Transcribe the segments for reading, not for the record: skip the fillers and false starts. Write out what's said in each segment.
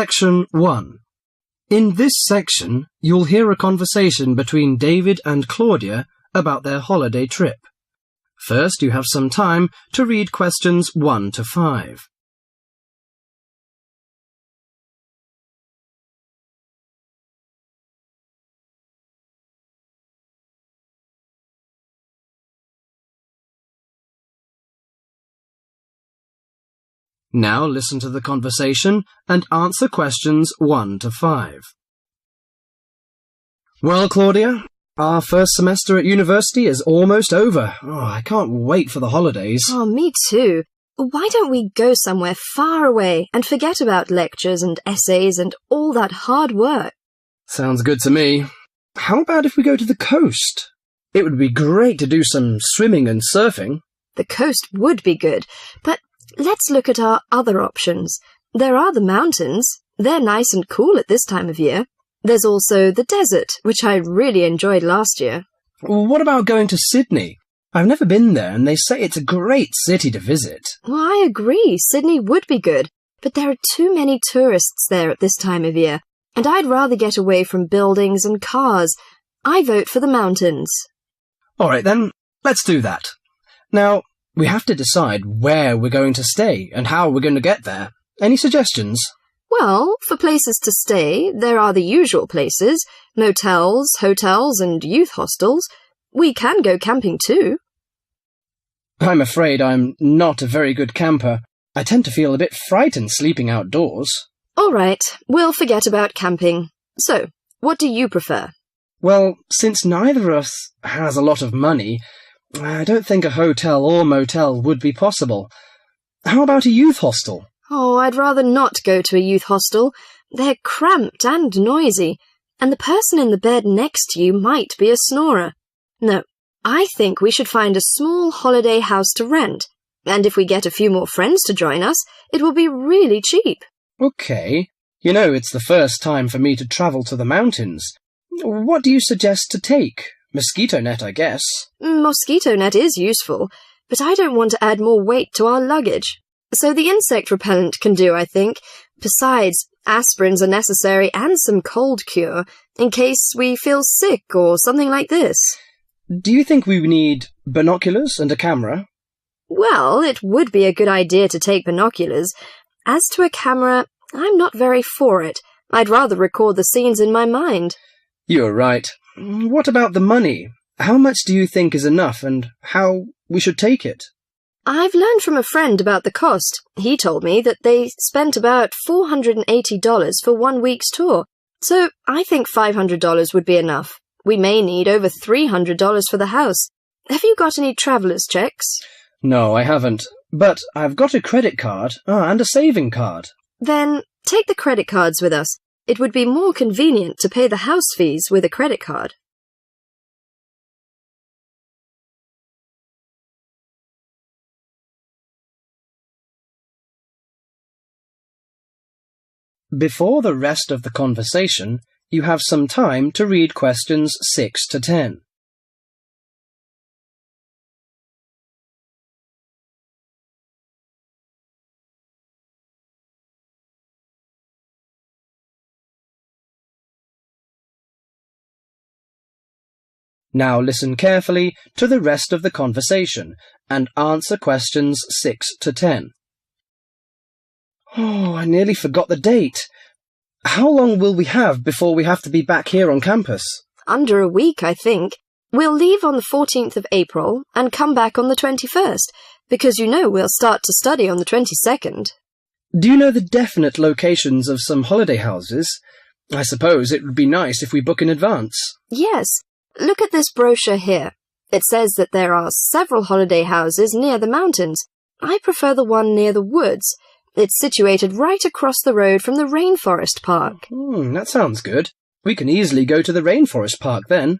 Section 1. In this section, you'll hear a conversation between David and Claudia about their holiday trip. First, you have some time to read questions 1 to 5. Now listen to the conversation and answer questions 1 to 5. Well, Claudia, our first semester at university is almost over. I can't wait for the holidays. Oh, me too. Why don't we go somewhere far away and forget about lectures and essays and all that hard work? Sounds good to me. How about if we go to the coast? It would be great to do some swimming and surfing. The coast would be good, but let's look at our other options. There are the mountains. They're nice and cool at this time of year. There's also the desert, which I really enjoyed last year. What about going to Sydney? I've never been there, and they say it's a great city to visit. Well, I agree. Sydney would be good, but there are too many tourists there at this time of year, and I'd rather get away from buildings and cars. I vote for the mountains. All right, then, let's do that. Now, we have to decide where we're going to stay and how we're going to get there. Any suggestions? Well, for places to stay, there are the usual places, motels, hotels, and youth hostels. We can go camping too. I'm afraid I'm not a very good camper. I tend to feel a bit frightened sleeping outdoors. All right, we'll forget about camping. So, what do you prefer? Well, since neither of us has a lot of money, I don't think a hotel or motel would be possible. How about a youth hostel? Oh, I'd rather not go to a youth hostel. They're cramped and noisy, and the person in the bed next to you might be a snorer. No, I think we should find a small holiday house to rent, and if we get a few more friends to join us, it will be really cheap. Okay. You know, it's the first time for me to travel to the mountains. What do you suggest to take? Mosquito net, I guess. Mosquito net is useful, but I don't want to add more weight to our luggage. So the insect repellent can do, I think. Besides, aspirins are necessary and some cold cure, in case we feel sick or something like this. Do you think we need binoculars and a camera? Well, it would be a good idea to take binoculars. As to a camera, I'm not very for it. I'd rather record the scenes in my mind. You're right. What about the money? How much do you think is enough, and how we should take it? I've learned from a friend about the cost. He told me that they spent about $480 for 1 week's tour, so I think $500 would be enough. We may need over $300 for the house. Have you got any traveller's checks? No, I haven't, but I've got a credit card and a saving card. Then take the credit cards with us. It would be more convenient to pay the house fees with a credit card. Before the rest of the conversation, you have some time to read questions 6 to 10. Now listen carefully to the rest of the conversation and answer questions 6 to 10. Oh, I nearly forgot the date. How long will we have before we have to be back here on campus? Under a week, I think. We'll leave on the 14th of April and come back on the 21st, because you know we'll start to study on the 22nd. Do you know the definite locations of some holiday houses? I suppose it would be nice if we book in advance. Yes. Look at this brochure here. It says that there are several holiday houses near the mountains. I prefer the one near the woods. It's situated right across the road from the Rainforest Park. That sounds good. We can easily go to the Rainforest Park then.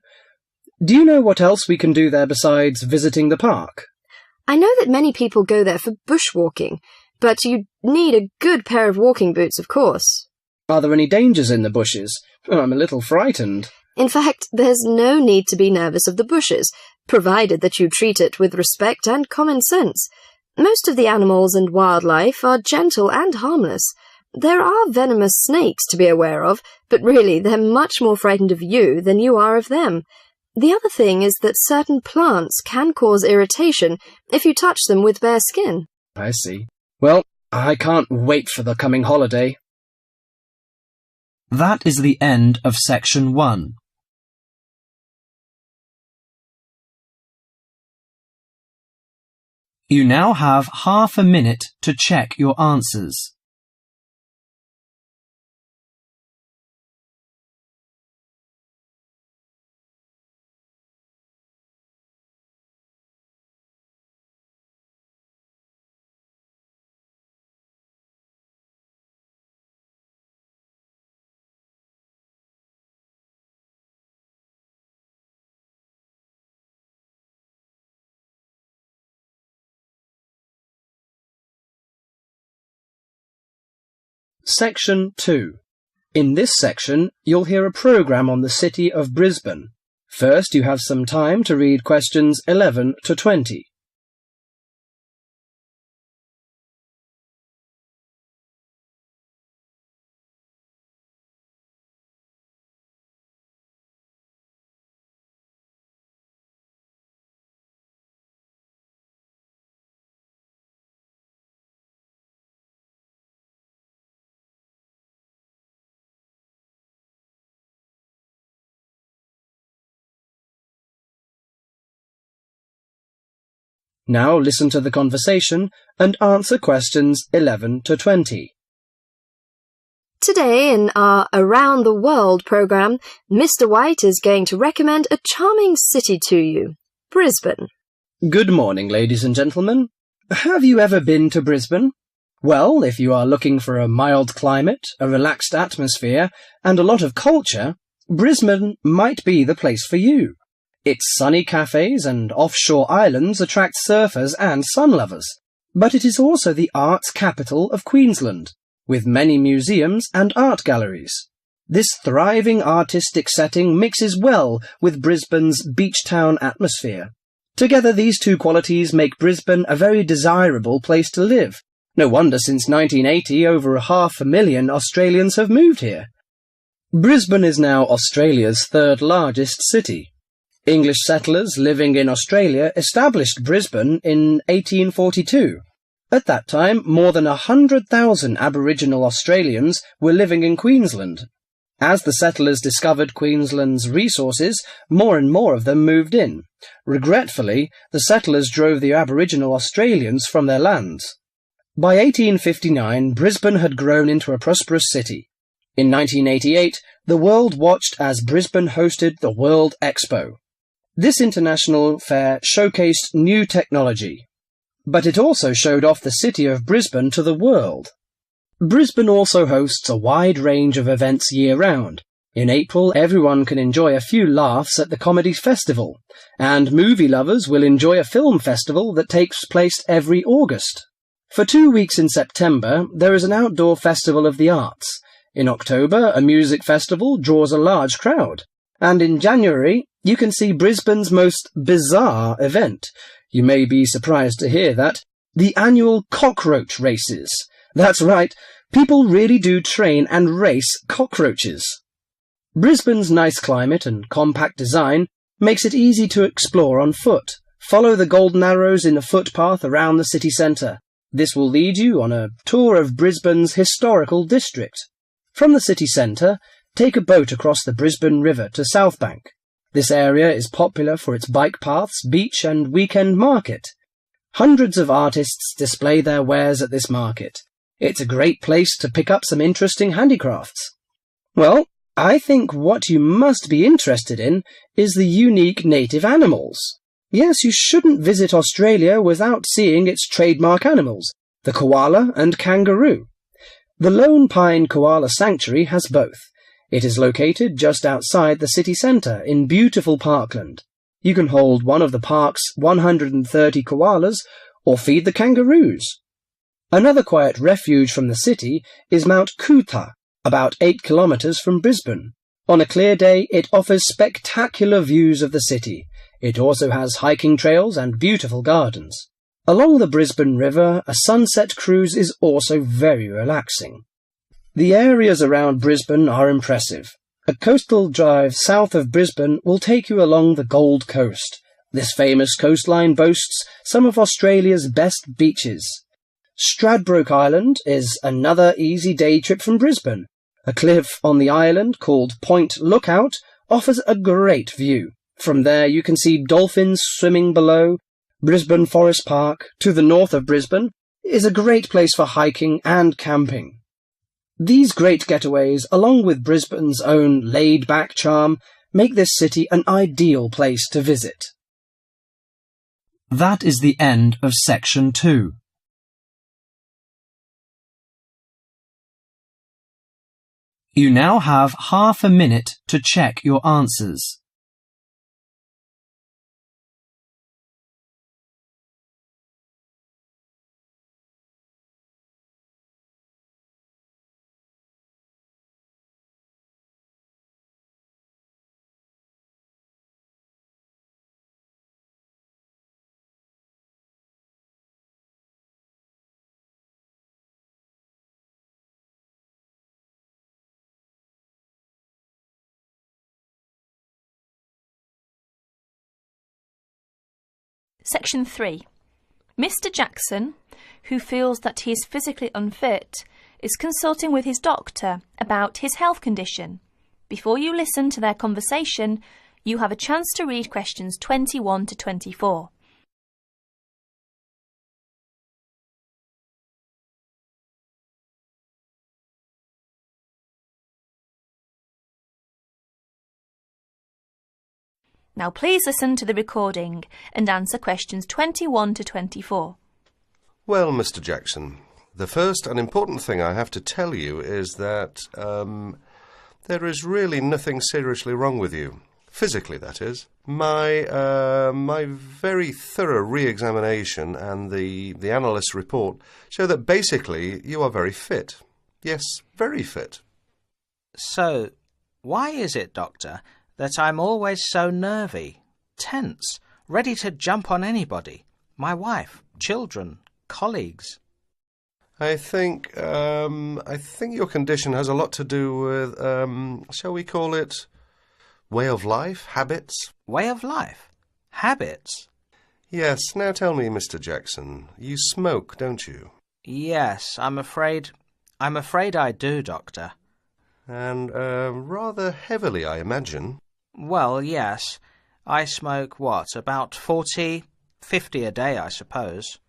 Do you know what else we can do there besides visiting the park? I know that many people go there for bushwalking, but you need a good pair of walking boots, of course. Are there any dangers in the bushes? I'm a little frightened. In fact, there's no need to be nervous of the bushes, provided that you treat it with respect and common sense. Most of the animals and wildlife are gentle and harmless. There are venomous snakes to be aware of, but really they're much more frightened of you than you are of them. The other thing is that certain plants can cause irritation if you touch them with bare skin. I see. Well, I can't wait for the coming holiday. That is the end of section 1. You now have half a minute to check your answers. Section 2. In this section, you'll hear a programme on the city of Brisbane. First, you have some time to read questions 11 to 20. Now listen to the conversation and answer questions 11 to 20. Today in our Around the World programme, Mr. White is going to recommend a charming city to you, Brisbane. Good morning, ladies and gentlemen. Have you ever been to Brisbane? Well, if you are looking for a mild climate, a relaxed atmosphere, and a lot of culture, Brisbane might be the place for you. Its sunny cafes and offshore islands attract surfers and sun lovers, but it is also the arts capital of Queensland, with many museums and art galleries. This thriving artistic setting mixes well with Brisbane's beach town atmosphere. Together, these two qualities make Brisbane a very desirable place to live. No wonder since 1980 over 500,000 Australians have moved here. Brisbane is now Australia's third largest city. English settlers living in Australia established Brisbane in 1842. At that time, more than 100,000 Aboriginal Australians were living in Queensland. As the settlers discovered Queensland's resources, more and more of them moved in. Regretfully, the settlers drove the Aboriginal Australians from their lands. By 1859, Brisbane had grown into a prosperous city. In 1988, the world watched as Brisbane hosted the World Expo. This international fair showcased new technology, but it also showed off the city of Brisbane to the world. Brisbane also hosts a wide range of events year-round. In April, everyone can enjoy a few laughs at the Comedy Festival, and movie lovers will enjoy a film festival that takes place every August. For 2 weeks in September, there is an outdoor festival of the arts. In October, a music festival draws a large crowd. And in January, you can see Brisbane's most bizarre event. You may be surprised to hear that. The annual cockroach races. That's right, people really do train and race cockroaches. Brisbane's nice climate and compact design makes it easy to explore on foot. Follow the golden arrows in the footpath around the city centre. This will lead you on a tour of Brisbane's historical district. From the city centre, take a boat across the Brisbane River to South Bank. This area is popular for its bike paths, beach and weekend market. Hundreds of artists display their wares at this market. It's a great place to pick up some interesting handicrafts. Well, I think what you must be interested in is the unique native animals. Yes, you shouldn't visit Australia without seeing its trademark animals, the koala and kangaroo. The Lone Pine Koala Sanctuary has both. It is located just outside the city centre in beautiful parkland. You can hold one of the park's 130 koalas or feed the kangaroos. Another quiet refuge from the city is Mount Coot-tha, about 8 kilometres from Brisbane. On a clear day, it offers spectacular views of the city. It also has hiking trails and beautiful gardens. Along the Brisbane River, a sunset cruise is also very relaxing. The areas around Brisbane are impressive. A coastal drive south of Brisbane will take you along the Gold Coast. This famous coastline boasts some of Australia's best beaches. Stradbroke Island is another easy day trip from Brisbane. A cliff on the island called Point Lookout offers a great view. From there you can see dolphins swimming below. Brisbane Forest Park, to the north of Brisbane, is a great place for hiking and camping. These great getaways, along with Brisbane's own laid-back charm, make this city an ideal place to visit. That is the end of Section 2. You now have half a minute to check your answers. Section 3. Mr. Jackson, who feels that he is physically unfit, is consulting with his doctor about his health condition. Before you listen to their conversation, you have a chance to read questions 21 to 24. Now please listen to the recording and answer questions 21 to 24. Well, Mr. Jackson, the first and important thing I have to tell you is that there is really nothing seriously wrong with you. Physically, that is. My very thorough re-examination and the analyst's report show that basically you are very fit. Yes, very fit. So, why is it, Doctor, that I'm always so nervy, tense, ready to jump on anybody? My wife, children, colleagues. I think your condition has a lot to do with, shall we call it, way of life, habits? Way of life? Habits? Yes, now tell me, Mr. Jackson, you smoke, don't you? Yes, I'm afraid I do, Doctor. And rather heavily, I imagine. Well, yes. I smoke, about 40, 50 a day, I suppose.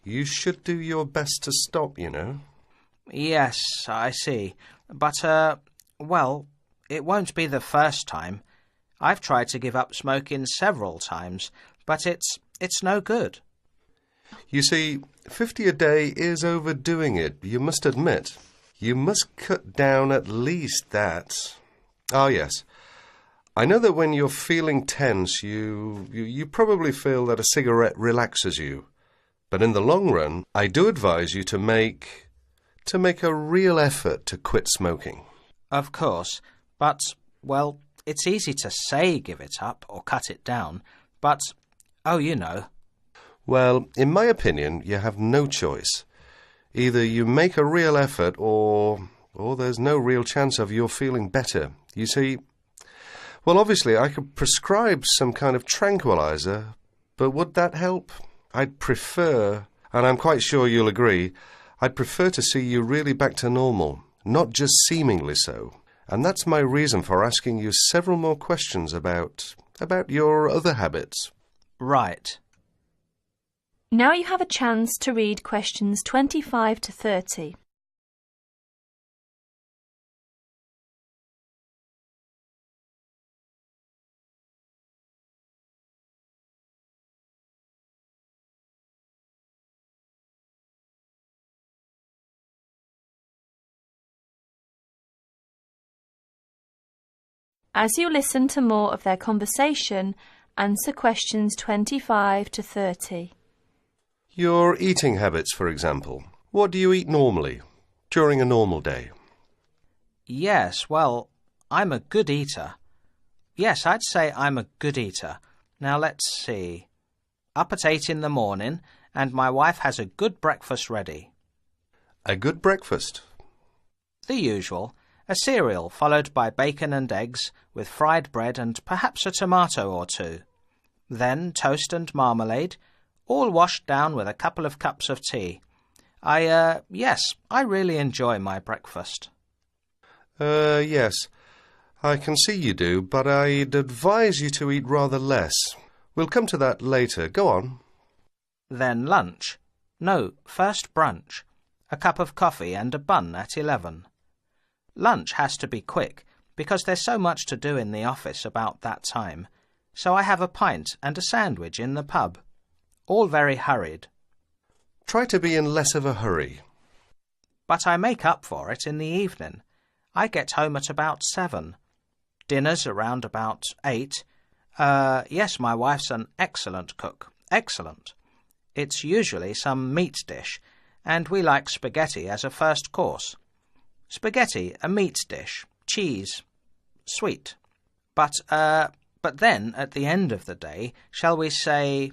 You should do your best to stop, you know. Yes, I see. But, it won't be the first time. I've tried to give up smoking several times, but it's no good. You see, 50 a day is overdoing it, you must admit. You must cut down at least that. Ah, yes. I know that when you're feeling tense, you probably feel that a cigarette relaxes you. But in the long run, I do advise you to make a real effort to quit smoking. Of course, but, well, it's easy to say give it up or cut it down, but, you know. Well, in my opinion, you have no choice. Either you make a real effort or there's no real chance of your feeling better. You see, well, obviously I could prescribe some kind of tranquilizer, but would that help? I'd prefer, and I'm quite sure you'll agree, I'd prefer to see you really back to normal, not just seemingly so. And that's my reason for asking you several more questions about your other habits. Right. Now you have a chance to read questions 25 to 30. As you listen to more of their conversation, answer questions 25 to 30. Your eating habits, for example. What do you eat normally, during a normal day? Yes, well, I'm a good eater. Yes, I'd say I'm a good eater. Now let's see. Up at 8 in the morning, and my wife has a good breakfast ready. A good breakfast? The usual. A cereal followed by bacon and eggs with fried bread and perhaps a tomato or two. Then toast and marmalade, all washed down with a couple of cups of tea. Yes, I really enjoy my breakfast. Yes, I can see you do, but I'd advise you to eat rather less. We'll come to that later. Go on. Then lunch. No, first brunch. A cup of coffee and a bun at 11. Lunch has to be quick, because there's so much to do in the office about that time, so I have a pint and a sandwich in the pub. All very hurried. Try to be in less of a hurry. But I make up for it in the evening. I get home at about 7. Dinner's around about 8. Yes, my wife's an excellent cook. Excellent. It's usually some meat dish, and we like spaghetti as a first course. Spaghetti, a meat dish, cheese, sweet. But then, at the end of the day, shall we say,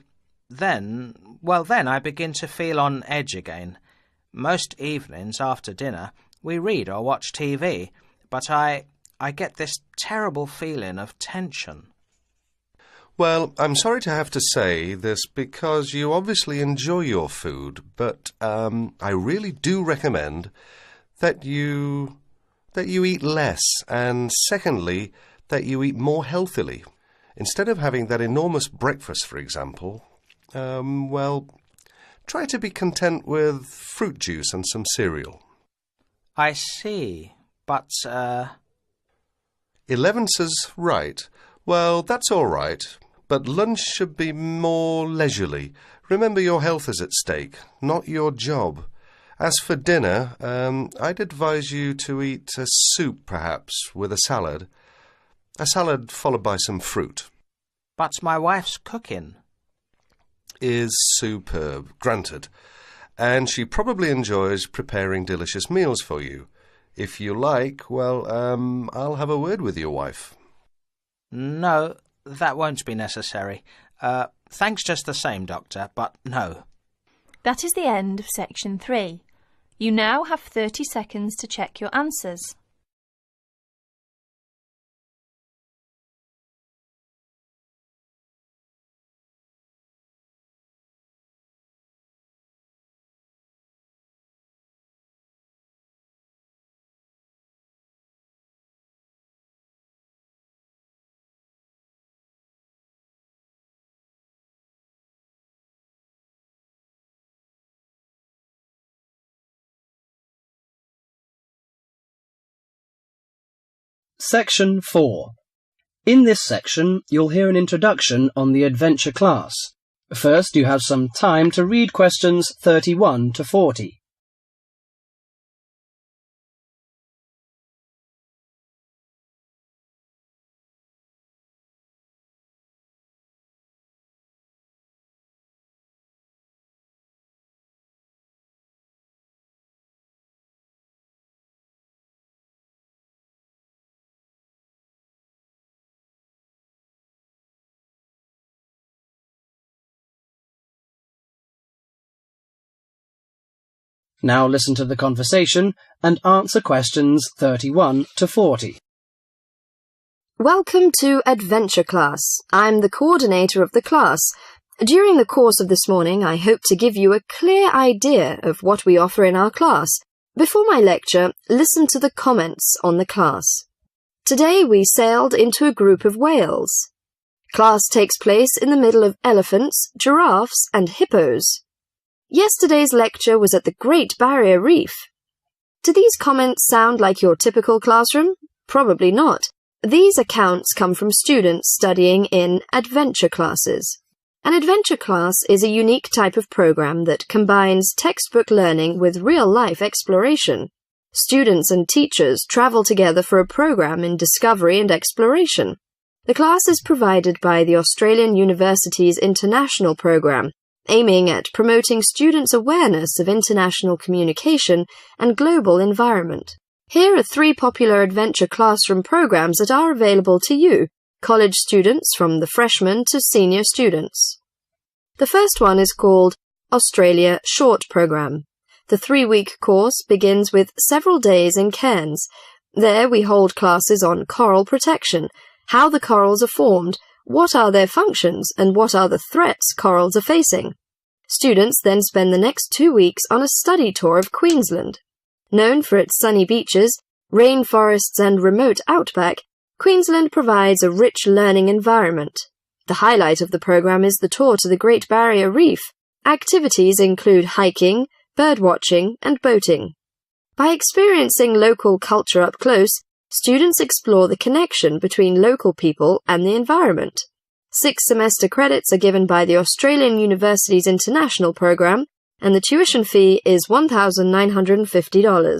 then I begin to feel on edge again. Most evenings after dinner we read or watch TV, but I get this terrible feeling of tension. Well, I'm sorry to have to say this because you obviously enjoy your food, but I really do recommend that you eat less, and secondly, that you eat more healthily. Instead of having that enormous breakfast, for example, try to be content with fruit juice and some cereal. I see, but 11 says right. Well, that's all right, but lunch should be more leisurely. Remember, your health is at stake, not your job. As for dinner, I'd advise you to eat a soup, perhaps, with a salad. A salad followed by some fruit. But my wife's cooking Is superb, granted. And she probably enjoys preparing delicious meals for you. If you like, I'll have a word with your wife. No, that won't be necessary. Thanks just the same, Doctor, but no. That is the end of section 3. You now have 30 seconds to check your answers. Section 4. In this section, you'll hear an introduction on the adventure class. First, you have some time to read questions 31 to 40. Now listen to the conversation and answer questions 31 to 40. Welcome to Adventure Class. I'm the coordinator of the class. During the course of this morning, I hope to give you a clear idea of what we offer in our class. Before my lecture, listen to the comments on the class. Today we sailed into a group of whales. Class takes place in the middle of elephants, giraffes, and hippos. Yesterday's lecture was at the Great Barrier Reef. Do these comments sound like your typical classroom? Probably not. These accounts come from students studying in adventure classes. An adventure class is a unique type of program that combines textbook learning with real-life exploration. Students and teachers travel together for a program in discovery and exploration. The class is provided by the Australian University's International Program, aiming at promoting students' awareness of international communication and global environment. Here are 3 popular adventure classroom programs that are available to you, college students from the freshman to senior students. The first one is called Australia Short Program. The 3-week course begins with several days in Cairns. There we hold classes on coral protection, how the corals are formed, what are their functions, and what are the threats corals are facing. Students then spend the next 2 weeks on a study tour of Queensland. Known for its sunny beaches, rainforests, and remote outback, Queensland provides a rich learning environment. The highlight of the program is the tour to the Great Barrier Reef. Activities include hiking, birdwatching, and boating. By experiencing local culture up close, students explore the connection between local people and the environment. 6 semester credits are given by the Australian University's International Program, and the tuition fee is $1,950.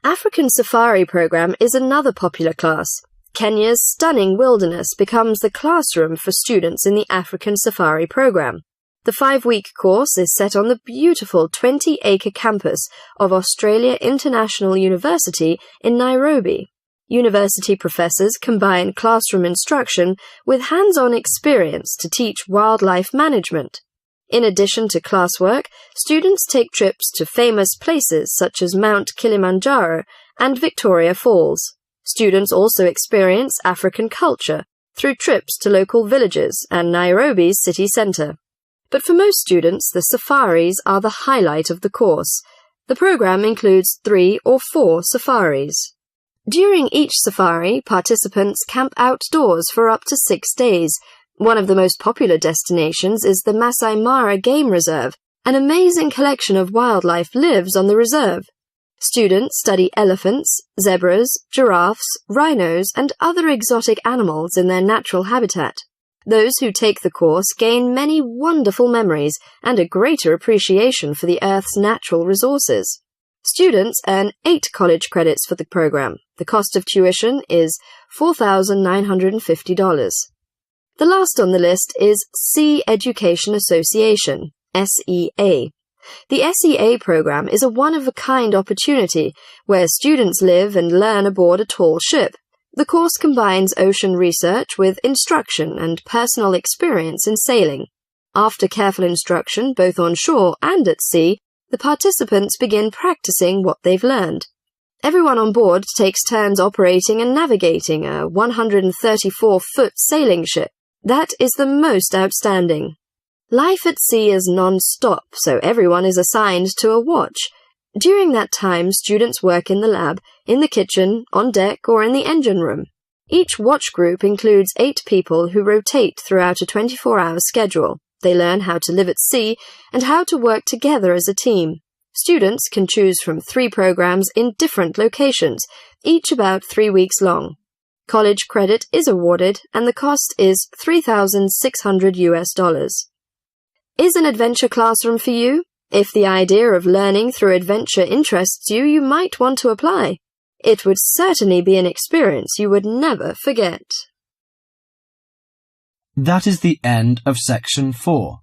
African Safari Program is another popular class. Kenya's stunning wilderness becomes the classroom for students in the African Safari Program. The 5-week course is set on the beautiful 20-acre campus of Australia International University in Nairobi. University professors combine classroom instruction with hands-on experience to teach wildlife management. In addition to classwork, students take trips to famous places such as Mount Kilimanjaro and Victoria Falls. Students also experience African culture through trips to local villages and Nairobi's city centre. But for most students, the safaris are the highlight of the course. The program includes 3 or 4 safaris. During each safari, participants camp outdoors for up to 6 days. One of the most popular destinations is the Masai Mara Game Reserve. An amazing collection of wildlife lives on the reserve. Students study elephants, zebras, giraffes, rhinos, and other exotic animals in their natural habitat. Those who take the course gain many wonderful memories and a greater appreciation for the Earth's natural resources. Students earn 8 college credits for the program. The cost of tuition is $4,950. The last on the list is Sea Education Association, SEA. The SEA program is a one-of-a-kind opportunity where students live and learn aboard a tall ship. The course combines ocean research with instruction and personal experience in sailing. After careful instruction, both on shore and at sea, the participants begin practicing what they've learned. Everyone on board takes turns operating and navigating a 134-foot sailing ship. That is the most outstanding. Life at sea is non-stop, so everyone is assigned to a watch. During that time, students work in the lab, in the kitchen, on deck, or in the engine room. Each watch group includes 8 people who rotate throughout a 24-hour schedule. They learn how to live at sea and how to work together as a team. Students can choose from 3 programs in different locations, each about 3 weeks long. College credit is awarded, and the cost is $3,600. Is an adventure classroom for you? If the idea of learning through adventure interests you, you might want to apply. It would certainly be an experience you would never forget. That is the end of section 4.